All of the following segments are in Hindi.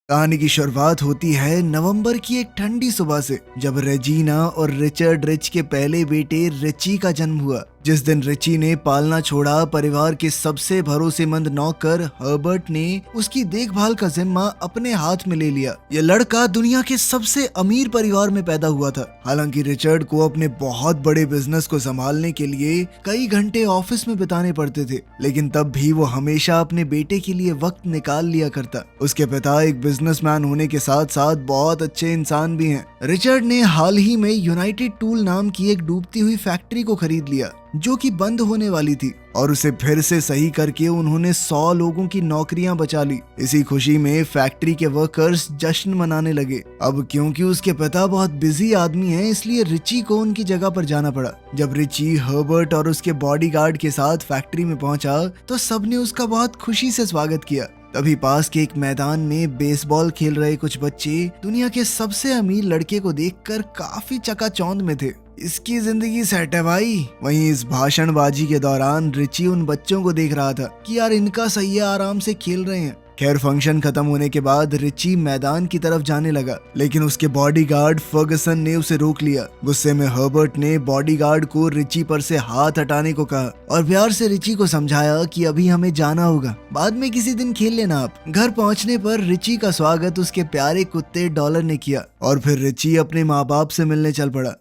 कहानी की शुरुआत होती है नवंबर की एक ठंडी सुबह से, जब रेजीना और रिचर्ड रिच के पहले बेटे रिची का जन्म हुआ। जिस दिन रिची ने पालना छोड़ा, परिवार के सबसे भरोसेमंद नौकर हर्बर्ट ने उसकी देखभाल का जिम्मा अपने हाथ में ले लिया। यह लड़का दुनिया के सबसे अमीर परिवार में पैदा हुआ था। हालांकि रिचर्ड को अपने बहुत बड़े बिजनेस को संभालने के लिए कई घंटे ऑफिस में बिताने पड़ते थे, लेकिन तब भी वो हमेशा अपने बेटे के लिए वक्त निकाल लिया करता। उसके पिता एक बिजनेसमैन होने के साथ साथ बहुत अच्छे इंसान भी हैं। रिचर्ड ने हाल ही में यूनाइटेड टूल नाम की एक डूबती हुई फैक्ट्री को खरीद लिया, जो कि बंद होने वाली थी, और उसे फिर से सही करके उन्होंने 100 लोगों की नौकरियां बचा ली। इसी खुशी में फैक्ट्री के वर्कर्स जश्न मनाने लगे। अब क्योंकि उसके पिता बहुत बिजी आदमी हैं, इसलिए रिची को उनकी जगह पर जाना पड़ा। जब रिची हर्बर्ट और उसके बॉडीगार्ड के साथ फैक्ट्री में पहुंचा तो सबने उसका बहुत खुशी से स्वागत किया। तभी पास के एक मैदान में बेसबॉल खेल रहे कुछ बच्चे दुनिया के सबसे अमीर लड़के को देखकर काफी चकाचौंध में थे। इसकी जिंदगी सेट है भाई। वहीं इस भाषणबाजी के दौरान रिची उन बच्चों को देख रहा था कि यार इनका सही है, आराम से खेल रहे हैं। खैर, फंक्शन खत्म होने के बाद रिची मैदान की तरफ जाने लगा, लेकिन उसके बॉडीगार्ड फर्गसन ने उसे रोक लिया। गुस्से में हर्बर्ट ने बॉडीगार्ड को रिची पर से हाथ हटाने को कहा और प्यार से रिची को समझाया कि अभी हमें जाना होगा, बाद में किसी दिन खेल लेना आप। घर पहुंचने पर रिची का स्वागत उसके प्यारे कुत्ते डॉलर ने किया और फिर रिची अपने माँ बाप से मिलने चल पड़ा।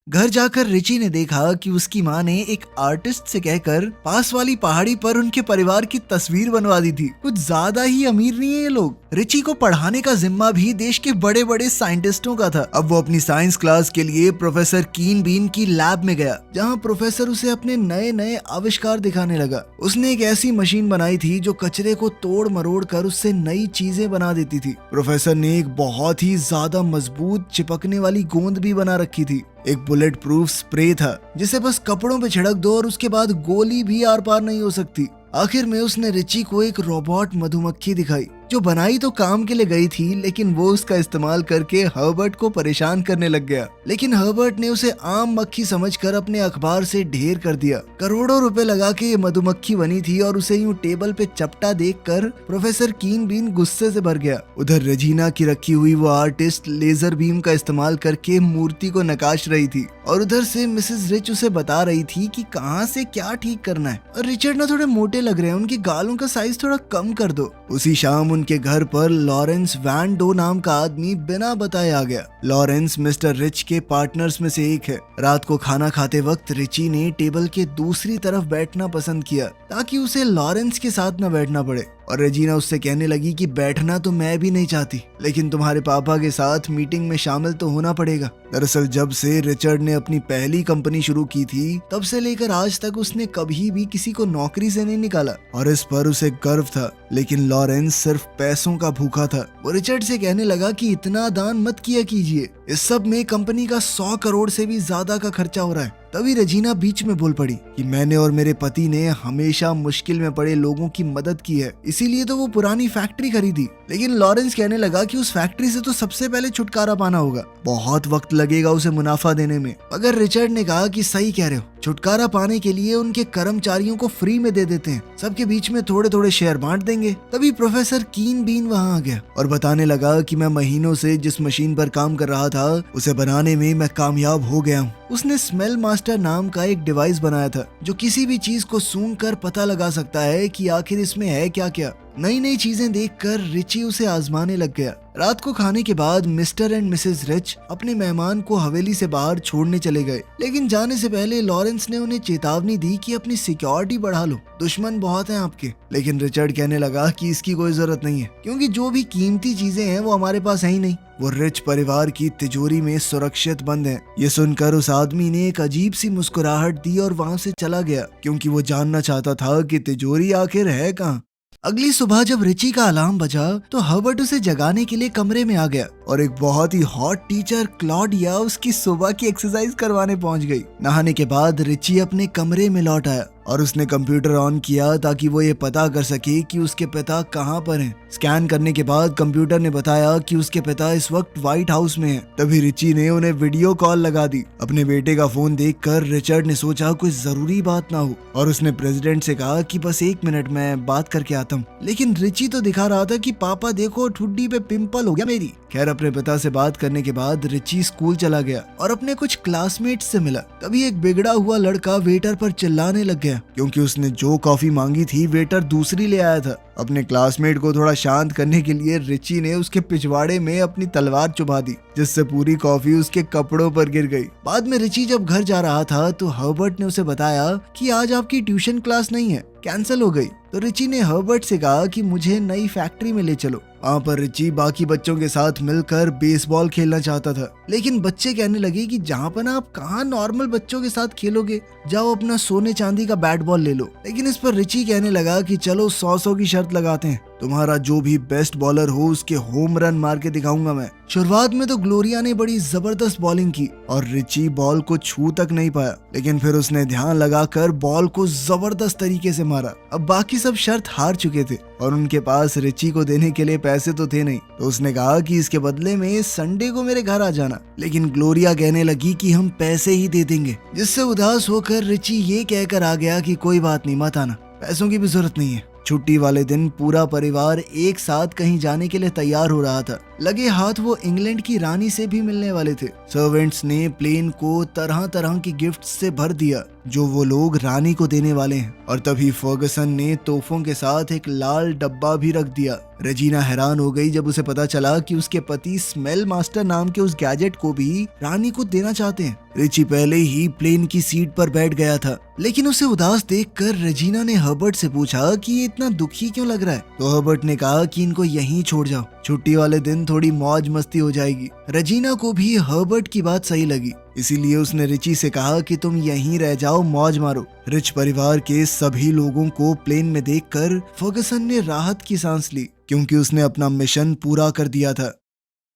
घर जाकर रिची ने देखा कि उसकी माँ ने एक आर्टिस्ट से कहकर पास वाली पहाड़ी पर उनके परिवार की तस्वीर बनवा दी थी। कुछ ज्यादा ही अमीर नहीं है ये लोग। रिची को पढ़ाने का जिम्मा भी देश के बड़े बड़े साइंटिस्टों का था। अब वो अपनी साइंस क्लास के लिए प्रोफेसर कीन बीन की लैब में गया, जहाँ प्रोफेसर उसे अपने नए नए आविष्कार दिखाने लगा। उसने एक ऐसी मशीन बनाई थी जो कचरे को तोड़ मरोड़ कर उससे नई चीजें बना देती थी। प्रोफेसर ने एक बहुत ही ज्यादा मजबूत चिपकने वाली गोंद भी बना रखी थी। एक बुलेट प्रूफ स्प्रे था जिसे बस कपड़ों पे छिड़क दो और उसके बाद गोली भी आर पार नहीं हो सकती। आखिर में उसने रिची को एक रोबोट मधुमक्खी दिखाई, जो बनाई तो काम के लिए गई थी, लेकिन वो उसका इस्तेमाल करके हर्बर्ट को परेशान करने लग गया। लेकिन हर्बर्ट ने उसे आम मक्खी समझकर अपने अखबार से ढेर कर दिया। करोड़ों रुपए लगा के ये मधुमक्खी बनी थी और उसे यूं टेबल पे चपटा देखकर प्रोफेसर कीन बीन गुस्से से भर गया। उधर रेजीना की रखी हुई वो आर्टिस्ट लेजर बीम का इस्तेमाल करके मूर्ति को नकाश रही थी, और उधर से मिसेस रिच उसे बता रही थी कि कहाँ से क्या ठीक करना है। और रिचर्ड ना थोड़े मोटे लग रहे हैं, उनके गालों का साइज थोड़ा कम कर दो। उसी शाम उनके घर पर लॉरेंस वैन डो नाम का आदमी बिना बताए आ गया। लॉरेंस मिस्टर रिच के पार्टनर्स में से एक है। रात को खाना खाते वक्त रिची ने टेबल के दूसरी तरफ बैठना पसंद किया, ताकि उसे लॉरेंस के साथ न बैठना पड़े। और रेजीना उससे कहने लगी कि बैठना तो मैं भी नहीं चाहती, लेकिन तुम्हारे पापा के साथ मीटिंग में शामिल तो होना पड़ेगा। दरअसल जब से रिचर्ड ने अपनी पहली कंपनी शुरू की थी, तब से लेकर आज तक उसने कभी भी किसी को नौकरी से नहीं निकाला, और इस पर उसे गर्व था। लेकिन लॉरेंस सिर्फ पैसों का भूखा था। वो रिचर्ड से कहने लगा कि इतना दान मत किया कीजिए, इस सब में कंपनी का 100 करोड़ से भी ज्यादा का खर्चा हो रहा है। तभी रेजीना बीच में बोल पड़ी कि मैंने और मेरे पति ने हमेशा मुश्किल में पड़े लोगों की मदद की है, इसीलिए तो वो पुरानी फैक्ट्री खरीदी। लेकिन लॉरेंस कहने लगा कि उस फैक्ट्री से तो सबसे पहले छुटकारा पाना होगा, बहुत वक्त लगेगा उसे मुनाफा देने में। मगर रिचर्ड ने कहा कि सही कह रहे हो, छुटकारा पाने के लिए उनके कर्मचारियों को फ्री में दे देते हैं, सबके बीच में थोड़े थोड़े शेयर बांट देंगे। तभी प्रोफेसर कीन बीन वहाँ आ गया और बताने लगा कि मैं महीनों से जिस मशीन पर काम कर रहा था, उसे बनाने में मैं कामयाब हो गया हूँ। उसने स्मेल मास्टर नाम का एक डिवाइस बनाया था, जो किसी भी चीज को सूंघकर पता लगा सकता है कि आखिर इसमें है क्या क्या। नई नई चीजें देखकर रिची उसे आजमाने लग गया। रात को खाने के बाद मिस्टर एंड मिसेस रिच अपने मेहमान को हवेली से बाहर छोड़ने चले गए, लेकिन जाने से पहले लॉरेंस ने उन्हें चेतावनी दी कि अपनी सिक्योरिटी बढ़ा लो, दुश्मन बहुत हैं आपके। लेकिन रिचर्ड कहने लगा कि इसकी कोई जरूरत नहीं है, क्योंकि जो भी कीमती चीजें हैं वो हमारे पास है ही नहीं, वो रिच परिवार की तिजोरी में सुरक्षित बंद हैं। ये सुनकर उस आदमी ने एक अजीब सी मुस्कुराहट दी और वहाँ से चला गया, क्योंकि वो जानना चाहता था कि तिजोरी आखिर है कहाँ। अगली सुबह जब रिची का अलार्म बजा तो हर्बर्ट उसे जगाने के लिए कमरे में आ गया और एक बहुत ही हॉट टीचर क्लॉडिया उसकी सुबह की एक्सरसाइज करवाने पहुंच गई। नहाने के बाद रिची अपने कमरे में लौट आया और उसने कंप्यूटर ऑन किया ताकि वो ये पता कर सके कि उसके पिता कहाँ पर हैं। स्कैन करने के बाद कंप्यूटर ने बताया कि उसके पिता इस वक्त व्हाइट हाउस में हैं। तभी रिची ने उन्हें वीडियो कॉल लगा दी। अपने बेटे का फोन देखकर रिचर्ड ने सोचा कोई जरूरी बात ना हो और उसने प्रेसिडेंट से कहा कि बस 1 मिनट में बात करके आता हूँ। लेकिन रिची तो दिखा रहा था कि पापा देखो ठुड्डी पे पिंपल हो गया मेरी। खैर अपने पिता से बात करने के बाद रिची स्कूल चला गया और अपने कुछ क्लासमेट्स से मिला। तभी एक बिगड़ा हुआ लड़का वेटर पर चिल्लाने लग गया क्योंकि उसने जो कॉफी मांगी थी वेटर दूसरी ले आया था। अपने क्लासमेट को थोड़ा शांत करने के लिए रिची ने उसके पिछवाड़े में अपनी तलवार चुभा दी जिससे पूरी कॉफी उसके कपड़ों पर गिर गई। बाद में रिची जब घर जा रहा था तो हर्बर्ट ने उसे बताया कि आज आपकी ट्यूशन क्लास नहीं है, कैंसिल हो गई। तो रिची ने हर्बर्ट से कहा कि मुझे नई फैक्ट्री में ले चलो। वहाँ पर रिची बाकी बच्चों के साथ मिलकर बेसबॉल खेलना चाहता था, लेकिन बच्चे कहने लगे कि जहाँ पर आप कहाँ नॉर्मल बच्चों के साथ खेलोगे, जाओ अपना सोने चांदी का बैट बॉल ले लो। लेकिन इस पर रिची कहने लगा कि चलो 100 की शर्त लगाते हैं, तुम्हारा जो भी बेस्ट बॉलर हो उसके होम रन मार के दिखाऊंगा मैं। शुरुआत में तो ग्लोरिया ने बड़ी जबरदस्त बॉलिंग की और रिची बॉल को छू तक नहीं पाया, लेकिन फिर उसने ध्यान लगाकर बॉल को जबरदस्त तरीके से मारा। अब बाकी सब शर्त हार चुके थे और उनके पास रिची को देने के लिए पैसे तो थे नहीं, तो उसने कहा कि इसके बदले में संडे को मेरे घर आ जाना। लेकिन ग्लोरिया कहने लगी कि हम पैसे ही दे देंगे, जिससे उदास होकर रिची ये कहकर आ गया कि कोई बात नहीं, मत आना, पैसों की भी जरूरत नहीं है। छुट्टी वाले दिन पूरा परिवार एक साथ कहीं जाने के लिए तैयार हो रहा था। लगे हाथ वो इंग्लैंड की रानी से भी मिलने वाले थे। सर्वेंट्स ने प्लेन को तरह तरह की गिफ्ट से भर दिया जो वो लोग रानी को देने वाले हैं। और तभी फर्गसन ने तोहफों के साथ एक लाल डब्बा भी रख दिया। रेजिना हैरान हो गई जब उसे पता चला कि उसके पति स्मेल मास्टर नाम के उस गैजेट को भी रानी को देना चाहते हैं। रिची पहले ही प्लेन की सीट पर बैठ गया था, लेकिन उसे उदास देखकर रेजिना ने हर्बर्ट से पूछा कि ये इतना दुखी क्यों लग रहा है। तो हर्बर्ट ने कहा कि इनको यहीं छोड़ जाओ, छुट्टी वाले दिन थोड़ी मौज मस्ती हो जाएगी। रेजिना को भी हर्बर्ट की बात सही लगी, इसीलिए उसने रिची से कहा कि तुम यहीं रह जाओ, मौज मारो। रिच परिवार के सभी लोगों को प्लेन में देखकर फर्गसन ने राहत की सांस ली क्योंकि उसने अपना मिशन पूरा कर दिया था।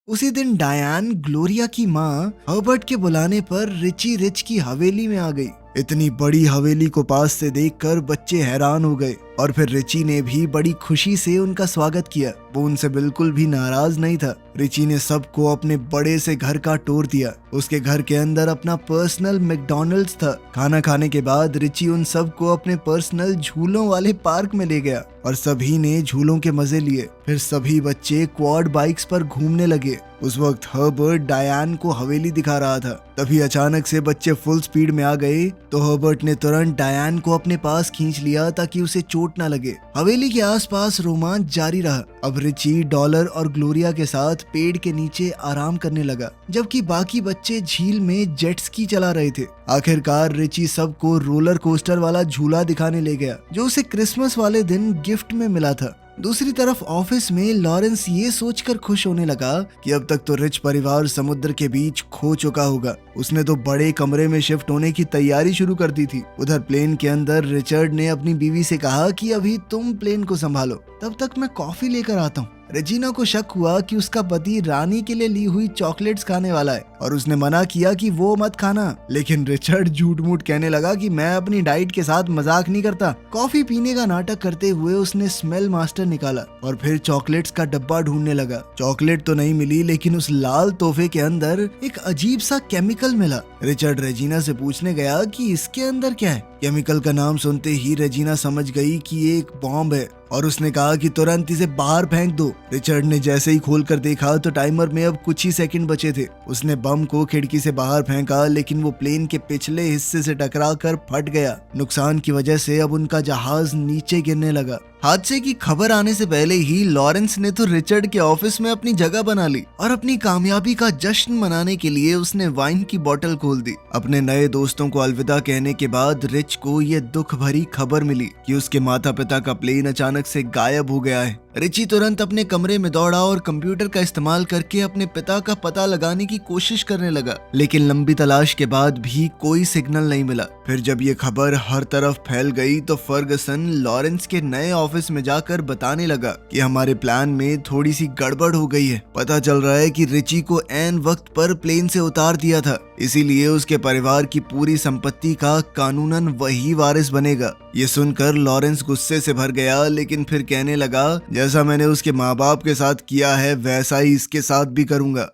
उसी दिन डायन, ग्लोरिया की माँ, हर्बर्ट के बुलाने पर रिची रिच की हवेली में आ गई। इतनी बड़ी हवेली को पास से देखकर बच्चे हैरान हो गए और फिर रिची ने भी बड़ी खुशी से उनका स्वागत किया। वो उनसे बिल्कुल भी नाराज नहीं था। रिची ने सबको अपने बड़े से घर का टूर दिया। उसके घर के अंदर अपना पर्सनल मैकडॉनल्ड्स था। खाना खाने के बाद रिची उन सबको अपने पर्सनल झूलों वाले पार्क में ले गया और सभी ने झूलों के मजे लिए। फिर सभी बच्चे क्वाड बाइक्स पर घूमने लगे। उस वक्त हर्बर्ट डायन को हवेली दिखा रहा था। तभी अचानक से बच्चे फुल स्पीड में आ गए तो हर्बर्ट ने तुरंत डायन को अपने पास खींच लिया ताकि उसे चोट न लगे। हवेली के आसपास रोमांच जारी रहा। अब रिची डॉलर और ग्लोरिया के साथ पेड़ के नीचे आराम करने लगा, जबकि बाकी बच्चे झील में जेट स्की चला रहे थे। आखिरकार रिची सबको रोलर कोस्टर वाला झूला दिखाने ले गया जो उसे क्रिसमस वाले दिन गिफ्ट में मिला था। दूसरी तरफ ऑफिस में लॉरेंस ये सोचकर खुश होने लगा कि अब तक तो रिच परिवार समुद्र के बीच खो चुका होगा। उसने तो बड़े कमरे में शिफ्ट होने की तैयारी शुरू कर दी थी। उधर प्लेन के अंदर रिचर्ड ने अपनी बीवी से कहा कि अभी तुम प्लेन को संभालो, तब तक मैं कॉफी लेकर आता हूँ। रेजिना को शक हुआ कि उसका पति रानी के लिए ली हुई चॉकलेट्स खाने वाला है और उसने मना किया कि वो मत खाना। लेकिन रिचर्ड झूठ मूठ कहने लगा कि मैं अपनी डाइट के साथ मजाक नहीं करता। कॉफी पीने का नाटक करते हुए उसने स्मेल मास्टर निकाला और फिर चॉकलेट्स का डब्बा ढूंढने लगा। चॉकलेट तो नहीं मिली, लेकिन उस लाल तोहफे के अंदर एक अजीब सा केमिकल मिला। रिचर्ड रेजिना से पूछने गया कि इसके अंदर क्या है। केमिकल का नाम सुनते ही रेजिना समझ गई कि ये एक बॉम्ब है और उसने कहा कि तुरंत इसे बाहर फेंक दो। रिचर्ड ने जैसे ही खोलकर देखा तो टाइमर में अब कुछ ही सेकंड बचे थे। उसने बम को खिड़की से बाहर फेंका, लेकिन वो प्लेन के पिछले हिस्से से टकराकर फट गया। नुकसान की वजह से अब उनका जहाज नीचे गिरने लगा। हादसे की खबर आने से पहले ही लॉरेंस ने तो रिचर्ड के ऑफिस में अपनी जगह बना ली और अपनी कामयाबी का जश्न मनाने के लिए उसने वाइन की बोतल खोल दी। अपने नए दोस्तों को अलविदा कहने के बाद रिच को ये दुख भरी खबर मिली कि उसके माता पिता का प्लेन अचानक से गायब हो गया है। रिची तुरंत अपने कमरे में दौड़ा और कंप्यूटर का इस्तेमाल करके अपने पिता का पता लगाने की कोशिश करने लगा, लेकिन लंबी तलाश के बाद भी कोई सिग्नल नहीं मिला। फिर जब ये खबर हर तरफ फैल गई तो फर्गसन लॉरेंस के नए ऑफिस में जाकर बताने लगा कि हमारे प्लान में थोड़ी सी गड़बड़ हो गई है। पता चल रहा है कि रिची को ऐन वक्त पर प्लेन से उतार दिया था, इसीलिए उसके परिवार की पूरी संपत्ति का कानूनन वही वारिस बनेगा। ये सुनकर लॉरेंस गुस्से से भर गया, लेकिन फिर कहने लगा, जैसा मैंने उसके माँ बाप के साथ किया है वैसा ही इसके साथ भी करूंगा।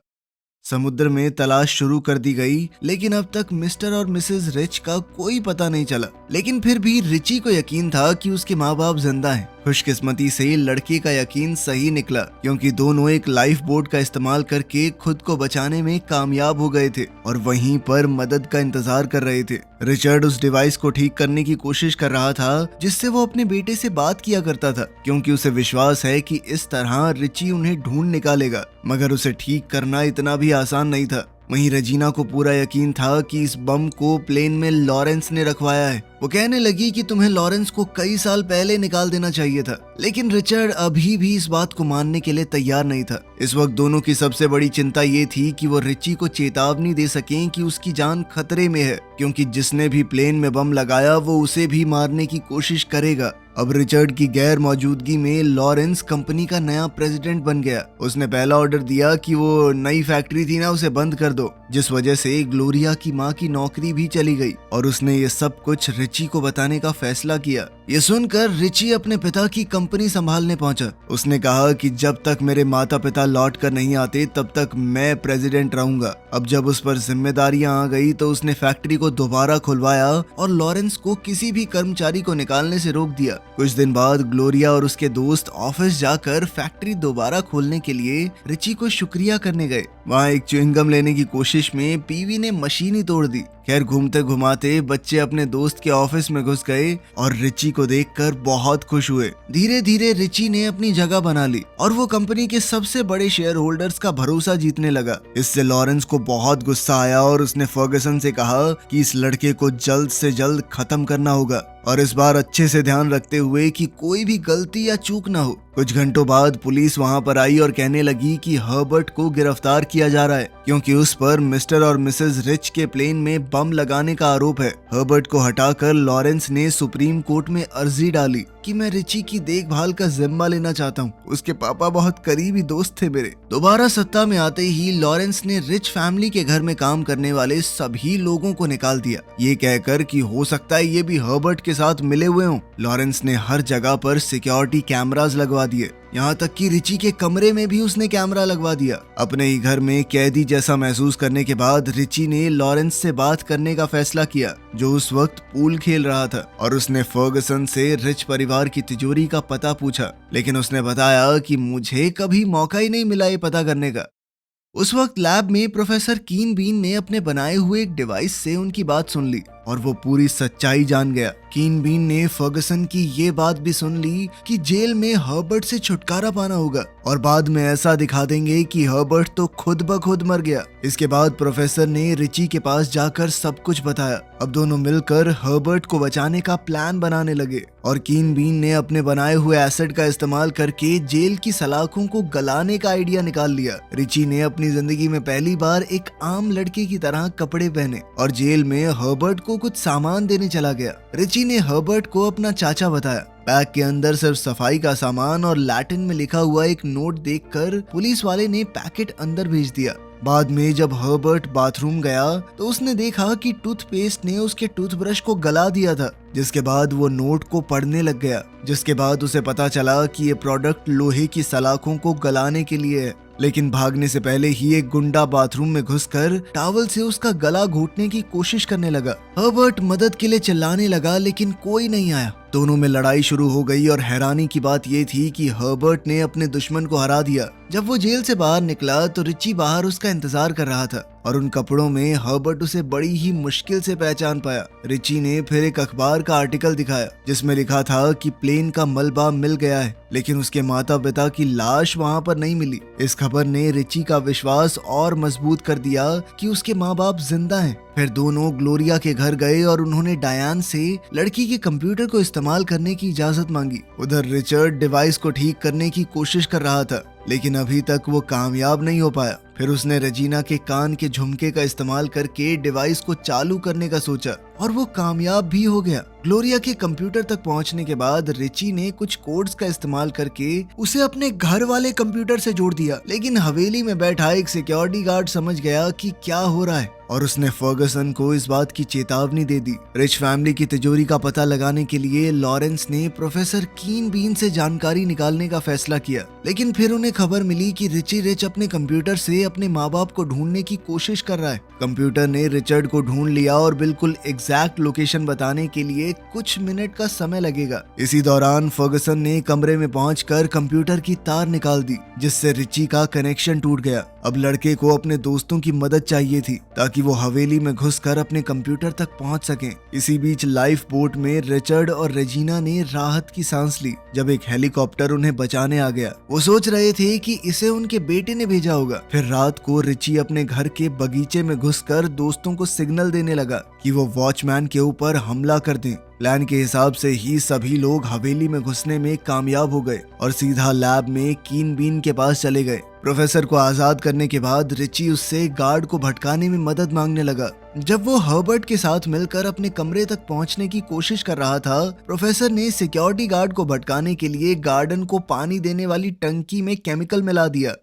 समुद्र में तलाश शुरू कर दी गई, लेकिन अब तक मिस्टर और मिसेस रिच का कोई पता नहीं चला। लेकिन फिर भी रिची को यकीन था कि उसके माँ बाप जिंदा हैं। खुशकिस्मती से लड़के का यकीन सही निकला, क्योंकि दोनों एक लाइफ बोट का इस्तेमाल करके खुद को बचाने में कामयाब हो गए थे और वहीं पर मदद का इंतजार कर रहे थे। रिचर्ड उस डिवाइस को ठीक करने की कोशिश कर रहा था जिससे वो अपने बेटे से बात किया करता था, क्योंकि उसे विश्वास है कि इस तरह रिची उन्हें ढूंढ निकालेगा। मगर उसे ठीक करना इतना भी आसान नहीं था। वहीं रेजिना को पूरा यकीन था कि इस बम को प्लेन में लॉरेंस ने रखवाया है। वो कहने लगी कि तुम्हें लॉरेंस को कई साल पहले निकाल देना चाहिए था, लेकिन रिचर्ड अभी भी इस बात को मानने के लिए तैयार नहीं था। इस वक्त दोनों की सबसे बड़ी चिंता ये थी कि वो रिची को चेतावनी दे सकें कि उसकी जान खतरे में है, क्योंकि जिसने भी प्लेन में बम लगाया वो उसे भी मारने की कोशिश करेगा। अब रिचर्ड की गैर मौजूदगी में लॉरेंस कंपनी का नया प्रेसिडेंट बन गया। उसने पहला ऑर्डर दिया कि वो नई फैक्ट्री थी ना, उसे बंद कर दो, जिस वजह से ग्लोरिया की माँ की नौकरी भी चली गई। और उसने ये सब कुछ रिची को बताने का फैसला किया। ये सुनकर रिची अपने पिता की कंपनी संभालने पहुंचा। उसने कहा कि जब तक मेरे माता पिता लौट कर नहीं आते तब तक मैं प्रेसिडेंट रहूंगा। अब जब उस पर जिम्मेदारियां आ गई तो उसने फैक्ट्री को दोबारा खुलवाया और लॉरेंस को किसी भी कर्मचारी को निकालने से रोक दिया। कुछ दिन बाद ग्लोरिया और उसके दोस्त ऑफिस जाकर फैक्ट्री दोबारा खोलने के लिए रिची को शुक्रिया करने गए। वहाँ एक च्युइंगम लेने की कोशिश में पीवी ने मशीन ही तोड़ दी। खैर, घूमते घुमाते बच्चे अपने दोस्त के ऑफिस में घुस गए और रिची को देखकर बहुत खुश हुए। धीरे धीरे रिची ने अपनी जगह बना ली और वो कंपनी के सबसे बड़े शेयर होल्डर्स का भरोसा जीतने लगा। इससे लॉरेंस को बहुत गुस्सा आया और उसने फर्गसन से कहा कि इस लड़के को जल्द से जल्द खत्म करना होगा और इस बार अच्छे से ध्यान रखते हुए कि कोई भी गलती या चूक ना हो। कुछ घंटों बाद पुलिस वहां पर आई और कहने लगी कि हर्बर्ट को गिरफ्तार किया जा रहा है, क्योंकि उस पर मिस्टर और मिसेस रिच के प्लेन में बम लगाने का आरोप है। हर्बर्ट को हटाकर लॉरेंस ने सुप्रीम कोर्ट में अर्जी डाली कि मैं रिची की देखभाल का जिम्मा लेना चाहता हूँ। उसके पापा बहुत करीबी दोस्त थे मेरे। दोबारा सत्ता में आते ही लॉरेंस ने रिच फैमिली के घर में काम करने वाले सभी लोगों को निकाल दिया, ये कहकर कि हो सकता है ये भी हर्बर्ट के साथ मिले हुए हों। लॉरेंस ने हर जगह पर सिक्योरिटी कैमरास लगवा दिए, यहाँ तक कि रिची के कमरे में भी उसने कैमरा लगवा दिया। अपने ही घर में कैदी जैसा महसूस करने के बाद रिची ने लॉरेंस से बात करने का फैसला किया, जो उस वक्त पूल खेल रहा था, और उसने फर्गसन से रिच परिवार की तिजोरी का पता पूछा, लेकिन उसने बताया कि मुझे कभी मौका ही नहीं मिला ये पता करने का। उस वक्त लैब में प्रोफेसर कीन बीन ने अपने बनाए हुए एक डिवाइस से उनकी बात सुन ली और वो पूरी सच्चाई जान गया। कीन बीन ने फर्गसन की ये बात भी सुन ली कि जेल में हर्बर्ट से छुटकारा पाना होगा और बाद में ऐसा दिखा देंगे कि हर्बर्ट तो खुद ब खुद मर गया। इसके बाद प्रोफेसर ने रिची के पास जाकर सब कुछ बताया। अब दोनों मिलकर हर्बर्ट को बचाने का प्लान बनाने लगे और कीन बीन ने अपने बनाए हुए एसिड का इस्तेमाल करके जेल की सलाखों को गलाने का आइडिया निकाल लिया। रिची ने अपनी जिंदगी में पहली बार एक आम लड़के की तरह कपड़े पहने और जेल में हर्बर्ट को कुछ सामान देने चला गया। रिची ने हर्बर्ट को अपना चाचा बताया। बैग के अंदर सिर्फ सफाई का सामान और लैटिन में लिखा हुआ एक नोट देखकर पुलिस वाले ने पैकेट अंदर भेज दिया। बाद में जब हर्बर्ट बाथरूम गया तो उसने देखा कि टूथपेस्ट ने उसके टूथब्रश को गला दिया था, जिसके बाद वो नोट को पढ़ने लग गया, जिसके बाद उसे पता चला कि ये प्रोडक्ट लोहे की सलाखों को गलाने के लिए है। लेकिन भागने से पहले ही एक गुंडा बाथरूम में घुसकर टॉवल से उसका गला घोटने की कोशिश करने लगा। हर्बर्ट मदद के लिए चिल्लाने लगा, लेकिन कोई नहीं आया। दोनों में लड़ाई शुरू हो गई और हैरानी की बात यह थी कि हर्बर्ट ने अपने दुश्मन को हरा दिया। जब वो जेल से बाहर निकला तो रिची बाहर उसका इंतजार कर रहा था और उन कपड़ों में हर्बर्ट उसे बड़ी ही मुश्किल से पहचान पाया। रिची ने फिर एक अखबार का आर्टिकल दिखाया जिसमें लिखा था कि प्लेन का मलबा मिल गया है, लेकिन उसके माता पिता की लाश वहां पर नहीं मिली। इस खबर ने रिची का विश्वास और मजबूत कर दिया कि उसके माँ बाप जिंदा हैं। फिर दोनों ग्लोरिया के घर गए और उन्होंने डायन से लड़की के कंप्यूटर को इस्तेमाल करने की इजाजत मांगी। उधर रिचर्ड डिवाइस को ठीक करने की कोशिश कर रहा था, लेकिन अभी तक वो कामयाब नहीं हो पाया। फिर उसने रेजिना के कान के झुमके का इस्तेमाल करके डिवाइस को चालू करने का सोचा और वो कामयाब भी हो गया। ग्लोरिया के कंप्यूटर तक पहुंचने के बाद रिची ने कुछ कोड्स का इस्तेमाल करके उसे अपने घर वाले कंप्यूटर से जोड़ दिया, लेकिन हवेली में बैठा एक सिक्योरिटी गार्ड समझ गया कि क्या हो रहा है और उसने फर्गसन को इस बात की चेतावनी दे दी। रिच फैमिली की तिजोरी का पता लगाने के लिए लॉरेंस ने प्रोफेसर कीन बीन से जानकारी निकालने का फैसला किया, लेकिन फिर उन्हें खबर मिली कि रिची रिच अपने कंप्यूटर से अपने माँ बाप को ढूंढने की कोशिश कर रहा है। कंप्यूटर ने रिचर्ड को ढूंढ लिया और बिल्कुल एग्जैक्ट लोकेशन बताने के लिए कुछ मिनट का समय लगेगा। इसी दौरान फर्गसन ने कमरे में पहुंचकर कंप्यूटर की तार निकाल दी, जिससे रिची का कनेक्शन टूट गया। अब लड़के को अपने दोस्तों की मदद चाहिए थी ताकि वो हवेली में घुसकर अपने कंप्यूटर तक पहुंच सकें। इसी बीच लाइफ बोट में रिचर्ड और रेजिना ने राहत की सांस ली जब एक हेलीकॉप्टर उन्हें बचाने आ गया। वो सोच रहे थे कि इसे उनके बेटे ने भेजा होगा। फिर रात को रिची अपने घर के बगीचे में घुसकर दोस्तों को सिग्नल देने लगा कि वो वॉचमैन के ऊपर हमला कर दें। प्लान के हिसाब से ही सभी लोग हवेली में घुसने में कामयाब हो गए और सीधा लैब में कीन बीन के पास चले गए। प्रोफेसर को आजाद करने के बाद रिची उससे गार्ड को भटकाने में मदद मांगने लगा। जब वो हर्बर्ट के साथ मिलकर अपने कमरे तक पहुंचने की कोशिश कर रहा था, प्रोफेसर ने सिक्योरिटी गार्ड को भटकाने के लिए गार्डन को पानी देने वाली टंकी में केमिकल मिला दिया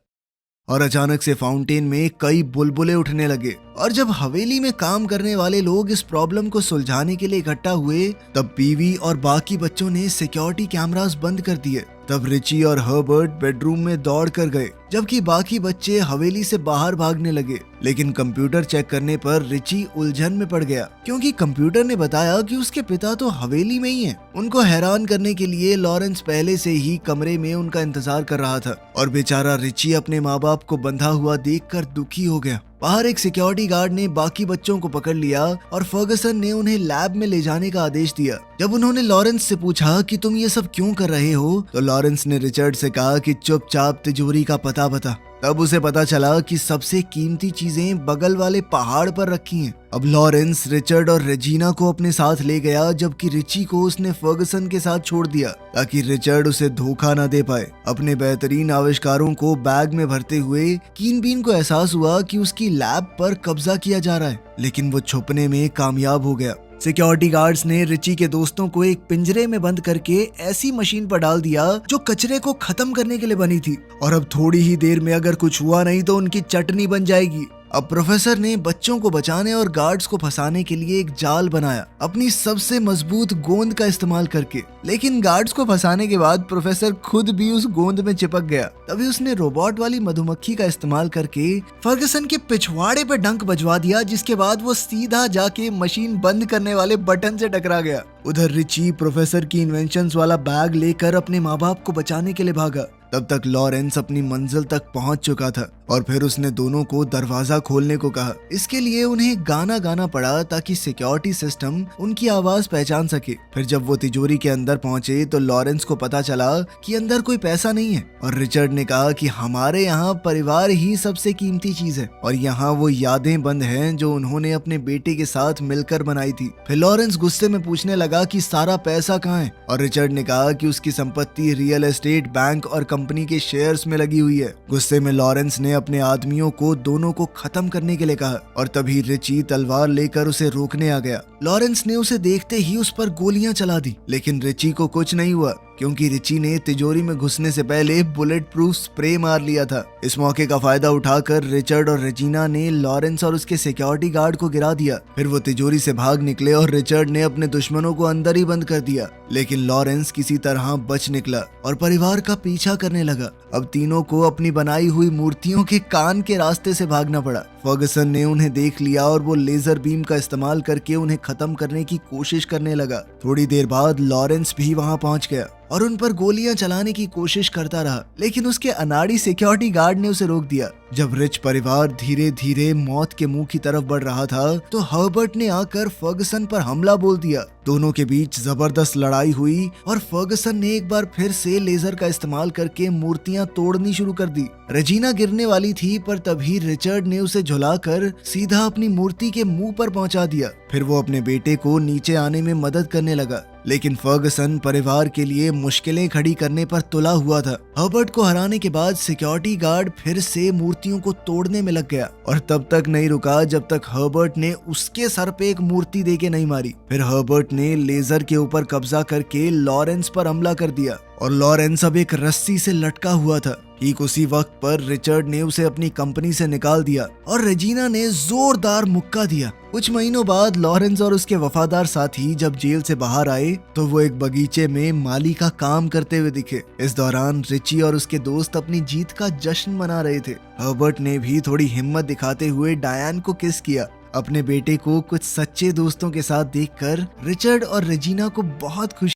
और अचानक से फाउंटेन में कई बुलबुले उठने लगे। और जब हवेली में काम करने वाले लोग इस प्रॉब्लम को सुलझाने के लिए इकट्ठा हुए, तब पीवी और बाकी बच्चों ने सिक्योरिटी कैमरास बंद कर दिए। तब रिची और हर्बर्ट बेडरूम में दौड़ कर गए, जबकि बाकी बच्चे हवेली से बाहर भागने लगे। लेकिन कंप्यूटर चेक करने पर रिची उलझन में पड़ गया, क्योंकि कंप्यूटर ने बताया कि उसके पिता तो हवेली में ही हैं। उनको हैरान करने के लिए लॉरेंस पहले से ही कमरे में उनका इंतजार कर रहा था और बेचारा रिची अपने माँ बाप को बंधा हुआ देखकर दुखी हो गया। बाहर एक सिक्योरिटी गार्ड ने बाकी बच्चों को पकड़ लिया और फर्गसन ने उन्हें लैब में ले जाने का आदेश दिया। जब उन्होंने लॉरेंस से पूछा कि तुम ये सब क्यों कर रहे हो, तो लॉरेंस ने रिचर्ड से कहा कि चुपचाप तिजोरी का पता बता। तब उसे पता चला कि सबसे कीमती चीजें बगल वाले पहाड़ पर रखी हैं। अब लॉरेंस रिचर्ड और रेजिना को अपने साथ ले गया, जबकि रिची को उसने फर्गसन के साथ छोड़ दिया ताकि रिचर्ड उसे धोखा न दे पाए। अपने बेहतरीन आविष्कारों को बैग में भरते हुए कीन बीन को एहसास हुआ कि उसकी लैब पर कब्जा किया जा रहा है, लेकिन वो छुपने में कामयाब हो गया। सिक्योरिटी गार्ड्स ने रिची के दोस्तों को एक पिंजरे में बंद करके ऐसी मशीन पर डाल दिया जो कचरे को खत्म करने के लिए बनी थी, और अब थोड़ी ही देर में अगर कुछ हुआ नहीं तो उनकी चटनी बन जाएगी। अब प्रोफेसर ने बच्चों को बचाने और गार्ड्स को फंसाने के लिए एक जाल बनाया, अपनी सबसे मजबूत गोंद का इस्तेमाल करके। लेकिन गार्ड्स को फंसाने के बाद प्रोफेसर खुद भी उस गोंद में चिपक गया। तभी उसने रोबोट वाली मधुमक्खी का इस्तेमाल करके फर्गसन के पिछवाड़े पे डंक बजवा दिया, जिसके बाद वो सीधा जाके मशीन बंद करने वाले बटन से टकरा गया। उधर रिची प्रोफेसर की इन्वेंशंस वाला बैग लेकर अपने माँ बाप को बचाने के लिए भागा। तब तक लॉरेंस अपनी मंजिल तक पहुंच चुका था और फिर उसने दोनों को दरवाजा खोलने को कहा। इसके लिए उन्हें गाना गाना पड़ा ताकि सिक्योरिटी सिस्टम उनकी आवाज पहचान सके। फिर जब वो तिजोरी के अंदर पहुंचे तो लॉरेंस को पता चला कि अंदर कोई पैसा नहीं है, और रिचर्ड ने कहा कि हमारे यहाँ परिवार ही सबसे कीमती चीज है और यहाँ वो यादें बंद हैं जो उन्होंने अपने बेटे के साथ मिलकर बनाई थी। फिर लॉरेंस गुस्से में पूछने लगा कि सारा पैसा कहाँ है, और रिचर्ड ने कहा कि उसकी संपत्ति रियल एस्टेट, बैंक और कंपनी के शेयर्स में लगी हुई है। गुस्से में लॉरेंस ने अपने आदमियों को दोनों को खत्म करने के लिए कहा और तभी रिची तलवार लेकर उसे रोकने आ गया। लॉरेंस ने उसे देखते ही उस पर गोलियां चला दी, लेकिन रिची को कुछ नहीं हुआ क्योंकि रिची ने तिजोरी में घुसने से पहले बुलेट प्रूफ स्प्रे मार लिया था। इस मौके का फायदा उठाकर रिचर्ड और रेजिना ने लॉरेंस और उसके सिक्योरिटी गार्ड को गिरा दिया। फिर वो तिजोरी से भाग निकले और रिचर्ड ने अपने दुश्मनों को अंदर ही बंद कर दिया, लेकिन लॉरेंस किसी तरह बच निकला और परिवार का पीछा करने लगा। अब तीनों को अपनी बनाई हुई मूर्तियों के कान के रास्ते से भागना पड़ा। फर्गसन ने उन्हें देख लिया और वो लेजर बीम का इस्तेमाल करके उन्हें खत्म करने की कोशिश करने लगा। थोड़ी देर बाद लॉरेंस भी वहां पहुंच गया और उन पर गोलियां चलाने की कोशिश करता रहा, लेकिन उसके अनाड़ी सिक्योरिटी गार्ड ने उसे रोक दिया। जब रिच परिवार धीरे धीरे मौत के मुंह की तरफ बढ़ रहा था तो हर्बर्ट ने आकर फर्गसन पर हमला बोल दिया। दोनों के बीच जबरदस्त लड़ाई हुई और फर्गसन ने एक बार फिर से लेजर का इस्तेमाल करके मूर्तियां तोड़नी शुरू कर दी। रेजिना गिरने वाली थी पर तभी रिचर्ड ने उसे झुलाकर सीधा अपनी मूर्ति के मुंह पर पहुंचा दिया। फिर वो अपने बेटे को नीचे आने में मदद करने लगा, लेकिन फर्गसन परिवार के लिए मुश्किलें खड़ी करने पर तुला हुआ था। हर्बर्ट को हराने के बाद सिक्योरिटी गार्ड फिर से मूर्तियों को तोड़ने में लग गया और तब तक नहीं रुका जब तक हर्बर्ट ने उसके सर पे एक मूर्ति देके नहीं मारी। फिर हर्बर्ट ने लेजर के ऊपर कब्जा करके लॉरेंस पर हमला कर दिया और लॉरेंस अब एक रस्सी से लटका हुआ था। ठीक उसी वक्त पर रिचर्ड ने उसे अपनी कंपनी से निकाल दिया और रेजिना ने जोरदार मुक्का दिया। कुछ महीनों बाद लॉरेंस और उसके वफादार साथी जब जेल से बाहर आए तो वो एक बगीचे में माली का काम करते हुए दिखे। इस दौरान रिची और उसके दोस्त अपनी जीत का जश्न मना रहे थे। हर्बर्ट ने भी थोड़ी हिम्मत दिखाते हुए डायन को किस किया। अपने बेटे को कुछ सच्चे दोस्तों के साथ देखकर रिचर्ड और रेजिना को बहुत खुशी